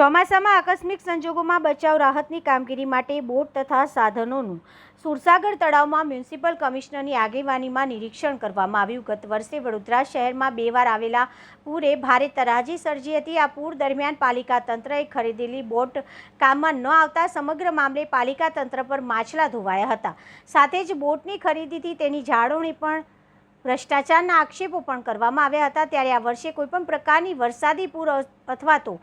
ચોમાસામાં આકસ્મિક સંજોગોમાં બચાવ રાહતની કામગીરી માટે બોટ તથા સાધનોનું સુરસાગર તળાવમાં મ્યુનિસિપલ કમિશનરની આગેવાનીમાં નિરીક્ષણ કરવામાં આવ્યું। ગત વર્ષે વડોદરા શહેરમાં 2 વાર આવેલા પૂરે ભારે તરાજી સર્જી હતી। આ પૂર દરમિયાન પાલિકા તંત્રએ ખરીદેલી બોટ કામમાં ન આવતા સમગ્ર મામલે પાલિકા તંત્ર પર માછલા ધોવાયા હતા। સાથે જ બોટની ખરીદીથી તેની જાળવણી પણ ભ્રષ્ટાચારના આક્ષેપો પણ કરવામાં આવ્યા હતા। ત્યારે આ વર્ષે કોઈપણ પ્રકારની વરસાદી પૂર અથવા તો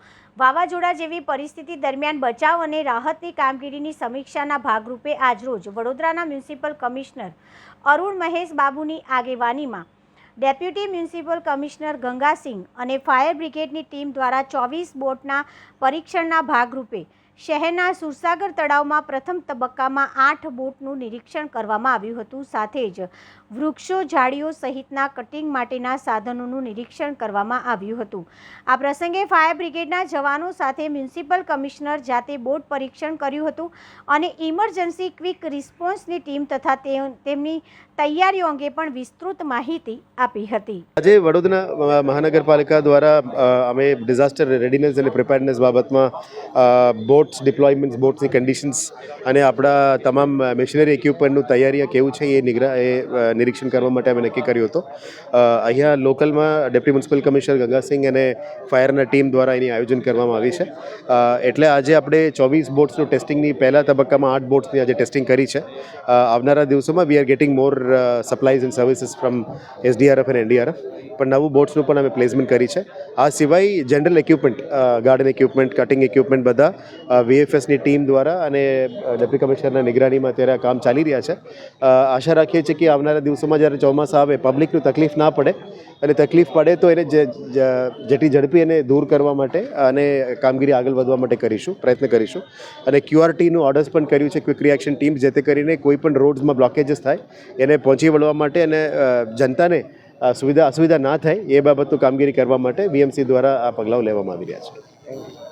વાવાઝોડા જેવી પરિસ્થિતિ દરમિયાન બચાવ અને રાહતની કામગીરીની સમીક્ષાના ભાગરૂપે આજરોજ વડોદરાના મ્યુનિસિપલ કમિશનર અરુણ મહેશ બાબુની આગેવાનીમાં ડેપ્યુટી મ્યુનિસિપલ કમિશનર ગંગાસિંહ અને ફાયર બ્રિગેડની ટીમ દ્વારા 24 બોટના પરીક્ષણના ભાગરૂપે શહેરના સુરસાગર તળાવમાં પ્રથમ તબક્કામાં 8 બોટનું નિરીક્ષણ કરવામાં આવ્યું હતું। સાથે જ વૃક્ષો ઝાડીઓ સહિતના કટિંગ માટેના સાધનોનું નિરીક્ષણ કરવામાં આવ્યું હતું। આ પ્રસંગે ફાયર બ્રિગેડના જવાનો સાથે મ્યુનિસિપલ કમિશનર જાતે બોટ પરીક્ષણ કર્યું હતું અને ઇમરજન્સી ક્વિક રિસ્પોન્સની ટીમ તથા તેમની તૈયારીઓ અંગે પણ વિસ્તૃત માહિતી આપી હતી। આજે વડોદરા મહાનગરપાલિકા દ્વારા અમે ડિઝાસ્ટર રેડીનેસ અને પ્રિપેરનેસ બાબતમાં બોટ્સ ડિપ્લોયમેન્ટ્સ, બોટ્સની કન્ડિશન્સ અને આપણા તમામ મશીનરી ઇક્વિપમેન્ટનું તૈયારી કેવું છે એ નિરીક્ષણ કરવા માટે અમે નક્કી કર્યું હતું। અહીંયા લોકલમાં ડેપ્યુટી મ્યુનિસિપલ કમિશનર ગંગાસિંહ અને ફાયરના ટીમ દ્વારા એની આયોજન કરવામાં આવી છે। એટલે આજે આપણે 24 બોટ્સનું ટેસ્ટિંગની પહેલા તબક્કામાં 8 બોટ્સની આજે ટેસ્ટિંગ કરી છે। આવનારા દિવસોમાં we are getting more સપ્લાયઝ and services from SDRF અને NDRF, પણ નવું બોટ્સનું પણ અમે પ્લેસમેન્ટ કરી છે। આ સિવાય general equipment, garden equipment, cutting equipment બધા VFSની ટીમ દ્વારા અને ડેપ્યુટી કમિશનરના નિગરાનીમાં અત્યારે કામ ચાલી રહ્યા છે। આશા રાખીએ છીએ કે આવનારા દિવસોમાં જ્યારે ચોમાસા આવે પબ્લિકનું તકલીફ ના પડે અને તકલીફ પડે તો એને જેટલી ઝડપી એને દૂર કરવા માટે અને કામગીરી આગળ વધવા માટે પ્રયત્ન કરીશું। અને QRTનું ઓર્ડર્સ પણ કર્યું છે, ક્વિક રિએક્શન ટીમ, જેથી કરીને કોઈ પણ રોડ્સમાં બ્લોકેજીસ થાય એને પહોંચી વળવા માટે અને જનતાને અસુવિધા ના થાય એ બાબતનું કામગીરી કરવા માટે VMC દ્વારા આ પગલાઓ લેવામાં આવી રહ્યા છે।